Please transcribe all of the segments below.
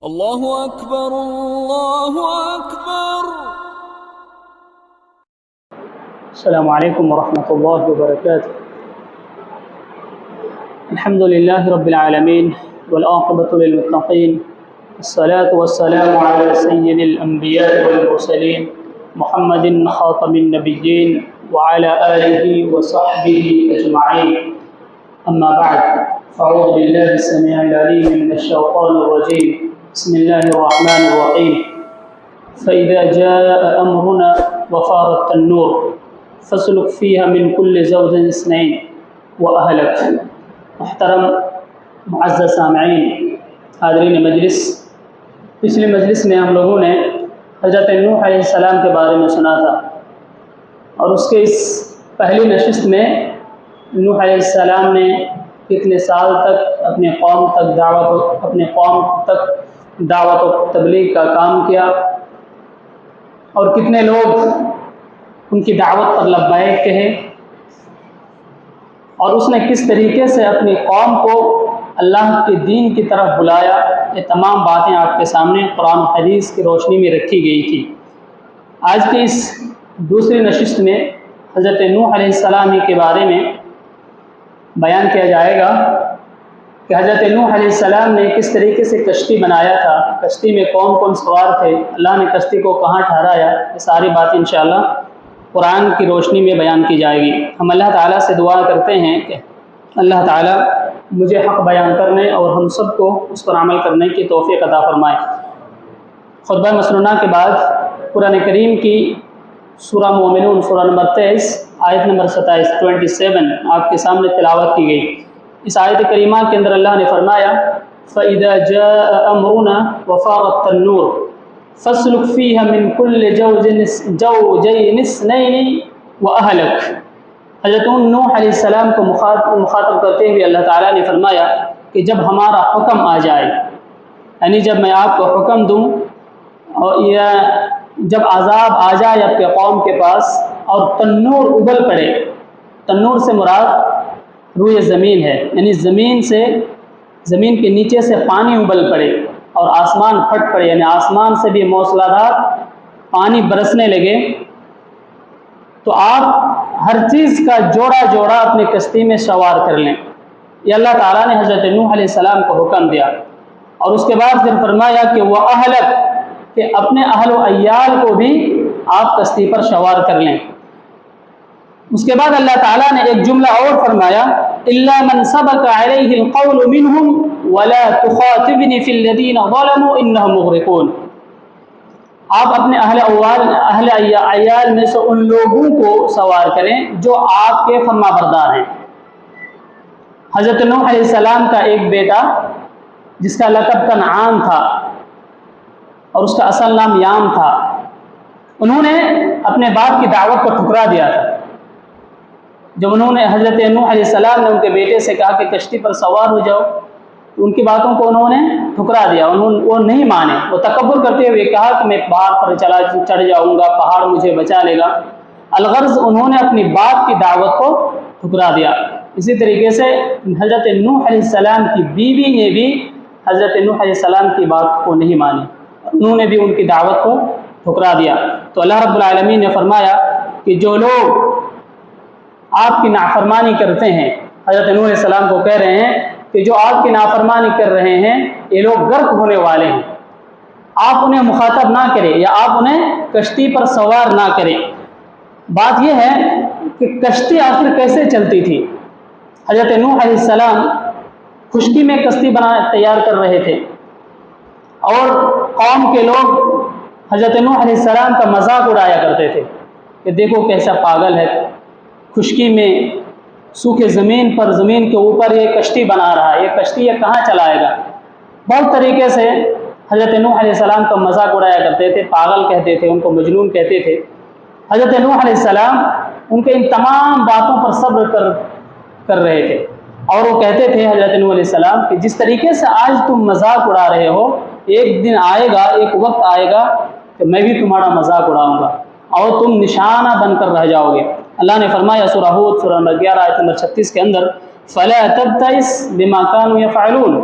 اللہ اکبر اللہ اکبر۔ السلام علیکم ورحمۃ اللہ وبرکاتہ۔ الحمد للہ رب العالمین والعاقبۃ للمتقین، الصلاۃ والسلام علی سید الانبیاء والمرسلین محمد خاتم النبیین وعلی آلہ وصحبہ اجمعین، اما بعد فاعوذ باللہ السمیع العلیم من الشیطان الرجیم، بسم اللہ الرحمن الرحیم۔ فإذا جاء أمرنا وفارت النور فاسلک فیہا من کل زوج اثنین وأہلک۔ محترم معزز سامعین، حاضرین مجلس، پچھلی مجلس میں ہم لوگوں نے حضرت نوح علیہ السلام کے بارے میں سنا تھا، اور اس کے اس پہلی نشست میں نوح علیہ السلام نے کتنے سال تک اپنے قوم تک دعوت و تبلیغ کا کام کیا، اور کتنے لوگ ان کی دعوت پر لبیک کہے، اور اس نے کس طریقے سے اپنی قوم کو اللہ کے دین کی طرف بلایا۔ یہ تمام باتیں آپ کے سامنے قرآن و حدیث کی روشنی میں رکھی گئی تھی۔ آج کی اس دوسری نشست میں حضرت نوح علیہ السلام کے بارے میں بیان کیا جائے گا کہ حضرت نوح علیہ السلام نے کس طریقے سے کشتی بنایا تھا، کشتی میں کون کون سوار تھے، اللہ نے کشتی کو کہاں ٹھہرایا، یہ ساری باتیں انشاءاللہ قرآن کی روشنی میں بیان کی جائے گی۔ ہم اللہ تعالیٰ سے دعا کرتے ہیں کہ اللہ تعالیٰ مجھے حق بیان کرنے اور ہم سب کو اس پر عمل کرنے کی توفیق عطا فرمائے۔ خطبہ مسنونہ کے بعد قرآن کریم کی سورہ مومنون سورہ نمبر 23 آیت نمبر 27 آپ کے سامنے تلاوت کی گئی۔ اس آیت کریمہ کے اندر اللہ نے فرمایا فَإِذَا جَاءَ أَمْرُنَا وَفَارَتِ النُّورُ فَاسْلُكْ فِيهَا مِنْ كُلِّ زَوْجَيْنِ اثْنَيْنِ وَأَهْلَكَ۔ حضرت نوح علیہ السلام کو مخاطب کرتے ہوئے اللہ تعالیٰ نے فرمایا کہ جب ہمارا حکم آ جائے، یعنی جب میں آپ کو حکم دوں، اور یا جب عذاب آ جائے آپ کے قوم کے پاس اور تنور ابل پڑے، تنور سے مراد روئے زمین ہے، یعنی زمین کے نیچے سے پانی ابل پڑے اور آسمان پھٹ پڑے، یعنی آسمان سے بھی موسلادھار پانی برسنے لگے، تو آپ ہر چیز کا جوڑا جوڑا اپنی کشتی میں سوار کر لیں۔ یہ اللہ تعالیٰ نے حضرت نوح علیہ السلام کو حکم دیا، اور اس کے بعد پھر فرمایا کہ وہ اہلک، کہ اپنے اہل و عیال کو بھی آپ کشتی پر سوار کر لیں۔ اس کے بعد اللہ تعالیٰ نے ایک جملہ اور فرمایا الا من سبق علیہ القول منہم ولا تخاطبنی فی الذین ظلموا انہم مغرقون۔ آپ اپنے اہل عیال میں سے ان لوگوں کو سوار کریں جو آپ کے فرما بردار ہیں۔ حضرت نوح علیہ السلام کا ایک بیٹا جس کا لقب کنعان تھا اور اس کا اصل نام یام تھا، انہوں نے اپنے باپ کی دعوت کو ٹھکرا دیا تھا۔ جب انہوں نے حضرت نوح علیہ السلام نے ان کے بیٹے سے کہا کہ کشتی پر سوار ہو جاؤ، تو ان کی باتوں کو انہوں نے ٹھکرا دیا، وہ نہیں مانے۔ وہ تکبر کرتے ہوئے کہا کہ میں پہاڑ پر چڑھ جاؤں گا، پہاڑ مجھے بچا لے گا۔ الغرض انہوں نے اپنی باپ کی دعوت کو ٹھکرا دیا۔ اسی طریقے سے حضرت نوح علیہ السلام کی بیوی نے بھی حضرت نوح علیہ السلام کی بات کو نہیں مانی، انہوں نے بھی ان کی دعوت کو ٹھکرا دیا۔ تو اللہ رب العالمین نے فرمایا کہ جو لوگ آپ کی نافرمانی کرتے ہیں، حضرت نوح علیہ السلام کو کہہ رہے ہیں کہ جو آپ کی نافرمانی کر رہے ہیں یہ لوگ غرق ہونے والے ہیں، آپ انہیں مخاطب نہ کریں یا آپ انہیں کشتی پر سوار نہ کریں۔ بات یہ ہے کہ کشتی آخر کیسے چلتی تھی؟ حضرت نوح علیہ السلام خشکی میں کشتی تیار کر رہے تھے، اور قوم کے لوگ حضرت نوح علیہ السلام کا مذاق اڑایا کرتے تھے کہ دیکھو کیسا پاگل ہے، خشکی میں سوکھے زمین پر، زمین کے اوپر یہ کشتی بنا رہا ہے، یہ کشتی یہ کہاں چلائے گا۔ بہت طریقے سے حضرت نوح علیہ السلام کا مذاق اڑایا کرتے تھے، پاگل کہتے تھے، ان کو مجنون کہتے تھے۔ حضرت نوح علیہ السلام ان کے ان تمام باتوں پر صبر کر رہے تھے، اور وہ کہتے تھے حضرت نوح علیہ السلام کہ جس طریقے سے آج تم مذاق اڑا رہے ہو، ایک دن آئے گا، ایک وقت آئے گا کہ میں بھی تمہارا مذاق اڑاؤں گا اور تم نشانہ بن کر رہ جاؤ گے۔ اللہ نے فرمایا سورہ ہود سورہ نمبر 11 آیت نمبر 36 کے اندر فَلَا تَبْتَئِسْ بِمَا كَانُوا يَفْعَلُونَ،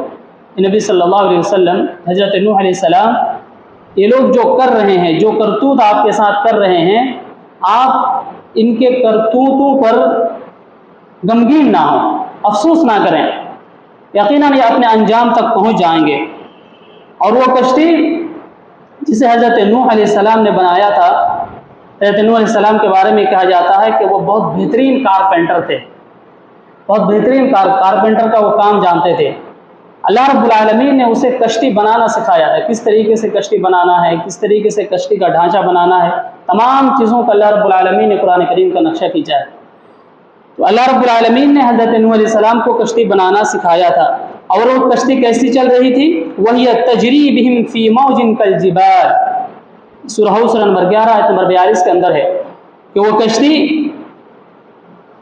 نبی صلی اللہ علیہ وسلم حضرت نوح علیہ السلام یہ لوگ جو کر رہے ہیں، جو کرتوت آپ کے ساتھ کر رہے ہیں، آپ ان کے کرتوتوں پر غمگین نہ ہوں، افسوس نہ کریں، یقیناً یہ اپنے انجام تک پہنچ جائیں گے۔ اور وہ کشتی جسے حضرت نوح علیہ السلام نے بنایا تھا، حضرت نوح علیہ السلام کے بارے میں کہا جاتا ہے کہ وہ بہت بہترین کارپینٹر تھے، بہت بہترین کارپینٹر کا وہ کام جانتے تھے۔ اللہ رب العالمین نے اسے کشتی بنانا سکھایا ہے، کس طریقے سے کشتی بنانا ہے، کس طریقے سے کشتی کا ڈھانچہ بنانا ہے، تمام چیزوں کا اللہ رب العالمین نے قرآن کریم کا نقشہ کھینچا ہے۔ تو اللہ رب العالمین نے حضرت نوح علیہ السلام کو کشتی بنانا سکھایا تھا، اور وہ کشتی کیسی چل رہی تھی؟ وَهِيَ تَجْرِي بِهِمْ فِي مَوْجٍ كَالْجِبَالِ، سورہ حشر نمبر 11 آیت نمبر 42 کے اندر ہے کہ وہ کشتی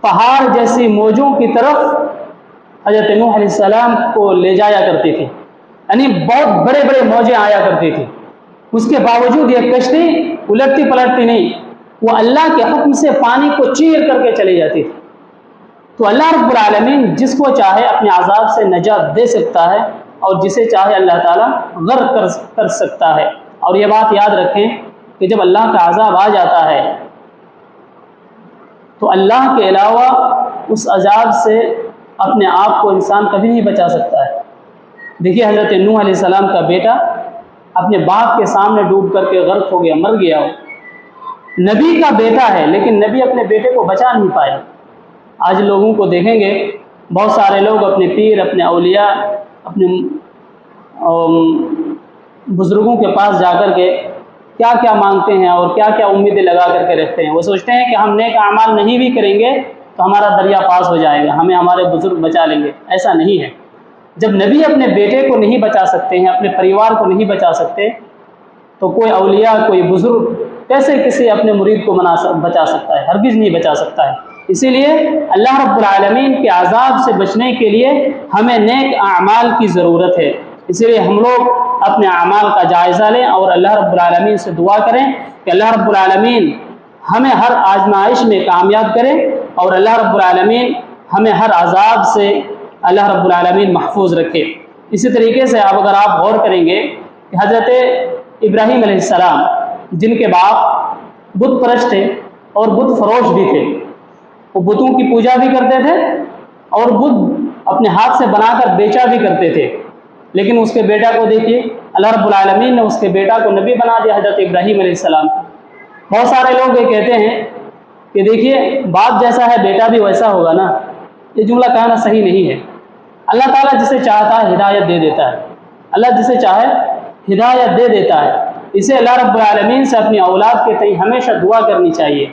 پہاڑ جیسی موجوں کی طرف حضرت نوح علیہ السلام کو لے جایا کرتی تھی، یعنی بہت بڑے بڑے موجیں آیا کرتی تھی، اس کے باوجود یہ کشتی الٹتی پلٹتی نہیں، وہ اللہ کے حکم سے پانی کو چیر کر کے چلی جاتی تھی۔ تو اللہ رب العالمین جس کو چاہے اپنے عذاب سے نجات دے سکتا ہے، اور جسے چاہے اللہ تعالیٰ غرق کر سکتا ہے۔ اور یہ بات یاد رکھیں کہ جب اللہ کا عذاب آ جاتا ہے تو اللہ کے علاوہ اس عذاب سے اپنے آپ کو انسان کبھی نہیں بچا سکتا ہے۔ دیکھیے حضرت نوح علیہ السلام کا بیٹا اپنے باپ کے سامنے ڈوب کر کے غرق ہو گیا، مر گیا، نبی کا بیٹا ہے لیکن نبی اپنے بیٹے کو بچا نہیں پائے۔ آج لوگوں کو دیکھیں گے، بہت سارے لوگ اپنے پیر، اپنے اولیاء، اپنے بزرگوں کے پاس جا کر کے کیا کیا مانگتے ہیں اور کیا کیا امیدیں لگا کر کے رکھتے ہیں۔ وہ سوچتے ہیں کہ ہم نیک اعمال نہیں بھی کریں گے تو ہمارا دریا پاس ہو جائے گا، ہمیں ہمارے بزرگ بچا لیں گے۔ ایسا نہیں ہے۔ جب نبی اپنے بیٹے کو نہیں بچا سکتے ہیں، اپنے پریوار کو نہیں بچا سکتے، تو کوئی اولیاء، کوئی بزرگ کیسے کسی اپنے مرید کو بچا سکتا ہے؟ ہرگز نہیں بچا سکتا ہے۔ اسی لیے اللہ رب العالمین کے عذاب سے بچنے کے لیے ہمیں نیک اعمال کی ضرورت ہے۔ اسی لیے ہم لوگ اپنے اعمال کا جائزہ لیں اور اللہ رب العالمین سے دعا کریں کہ اللہ رب العالمین ہمیں ہر آزمائش میں کامیاب کرے، اور اللہ رب العالمین ہمیں ہر عذاب سے اللہ رب العالمین محفوظ رکھے۔ اسی طریقے سے اگر آپ غور کریں گے کہ حضرت ابراہیم علیہ السلام، جن کے باپ بت پرست تھے اور بت فروش بھی تھے، وہ بتوں کی پوجا بھی کرتے تھے اور بت اپنے ہاتھ سے بنا کر بیچا بھی کرتے تھے، لیکن اس کے بیٹا کو دیکھیے، اللہ رب العالمین نے اس کے بیٹا کو نبی بنا دیا، حضرت ابراہیم علیہ السلام۔ بہت سارے لوگ یہ کہتے ہیں کہ دیکھیے باپ جیسا ہے بیٹا بھی ویسا ہوگا نا، یہ جملہ کہنا صحیح نہیں ہے۔ اللہ تعالیٰ جسے چاہتا ہے ہدایت دے دیتا ہے، اللہ جسے چاہے ہدایت دے دیتا ہے۔ اسے اللہ رب العالمین سے اپنی اولاد کے تئیں ہمیشہ دعا کرنی چاہیے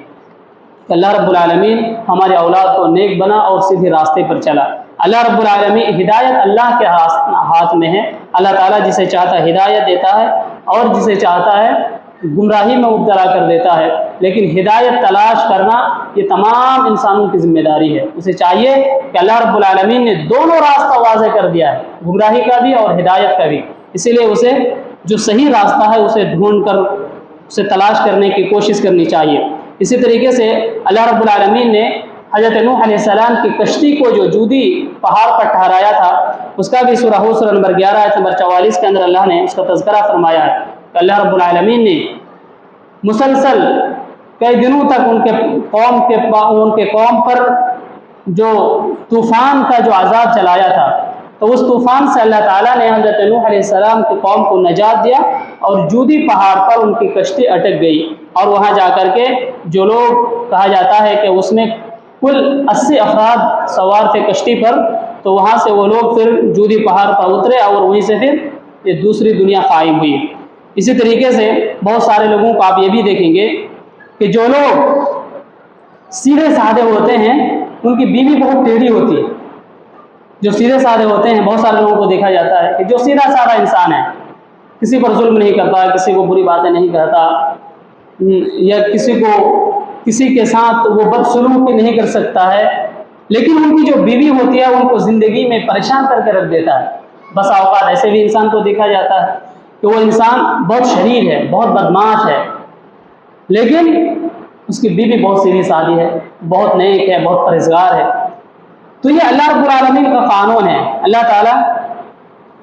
کہ اللہ رب العالمین ہمارے اولاد کو نیک بنا اور سیدھے راستے پر چلا۔ اللہ رب العالمین، ہدایت اللہ کے ہاتھ میں ہے، اللہ تعالیٰ جسے چاہتا ہے ہدایت دیتا ہے اور جسے چاہتا ہے گمراہی میں مبتلا کر دیتا ہے، لیکن ہدایت تلاش کرنا یہ تمام انسانوں کی ذمہ داری ہے۔ اسے چاہیے کہ اللہ رب العالمین نے دونوں راستہ واضح کر دیا ہے، گمراہی کا بھی اور ہدایت کا بھی، اسی لیے اسے جو صحیح راستہ ہے اسے ڈھونڈ کر اسے تلاش کرنے کی کوشش کرنی چاہیے۔ اسی طریقے سے اللہ رب العالمین نے حضرت نوح علیہ السلام کی کشتی کو جو جودی پہاڑ پر ٹھہرایا تھا، اس کا بھی سورہ حشر نمبر 11 آیت نمبر 44 کے اندر اللہ نے اس کا تذکرہ فرمایا ہے کہ اللہ رب العالمین نے مسلسل کئی دنوں تک ان کے قوم پر جو طوفان کا جو عذاب چلایا تھا، تو اس طوفان سے اللہ تعالیٰ نے حضرت نوح علیہ السلام کی قوم کو نجات دیا، اور جودی پہاڑ پر ان کی کشتی اٹک گئی، اور وہاں جا کر کے جو لوگ کہا جاتا ہے کہ اس میں کل 80 افراد سوار تھے کشتی پر، تو وہاں سے وہ لوگ پھر جودی پہاڑ پر اترے اور وہیں سے پھر یہ دوسری دنیا قائم ہوئی۔ اسی طریقے سے بہت سارے لوگوں کو آپ یہ بھی دیکھیں گے کہ جو لوگ سیدھے سادے ہوتے ہیں ان کی بیوی بہت ٹیڑھی ہوتی ہے۔ جو سیدھے سادے ہوتے ہیں، بہت سارے لوگوں کو دیکھا جاتا ہے کہ جو سیدھا سادہ انسان ہے، کسی پر ظلم نہیں کرتا، کسی کو بری باتیں نہیں کہتا، یا کسی کے ساتھ وہ بدسلوکی نہیں کر سکتا ہے، لیکن ان کی جو بیوی ہوتی ہے ان کو زندگی میں پریشان کر کے رکھ دیتا ہے۔ بس اوقات ایسے بھی انسان کو دیکھا جاتا ہے کہ وہ انسان بہت شریر ہے، بہت بدمعاش ہے، لیکن اس کی بیوی بہت سیدھی سادی ہے، بہت نیک ہے، بہت پرہیزگار ہے۔ تو یہ اللہ رب العالمین کا قانون ہے۔ اللہ تعالیٰ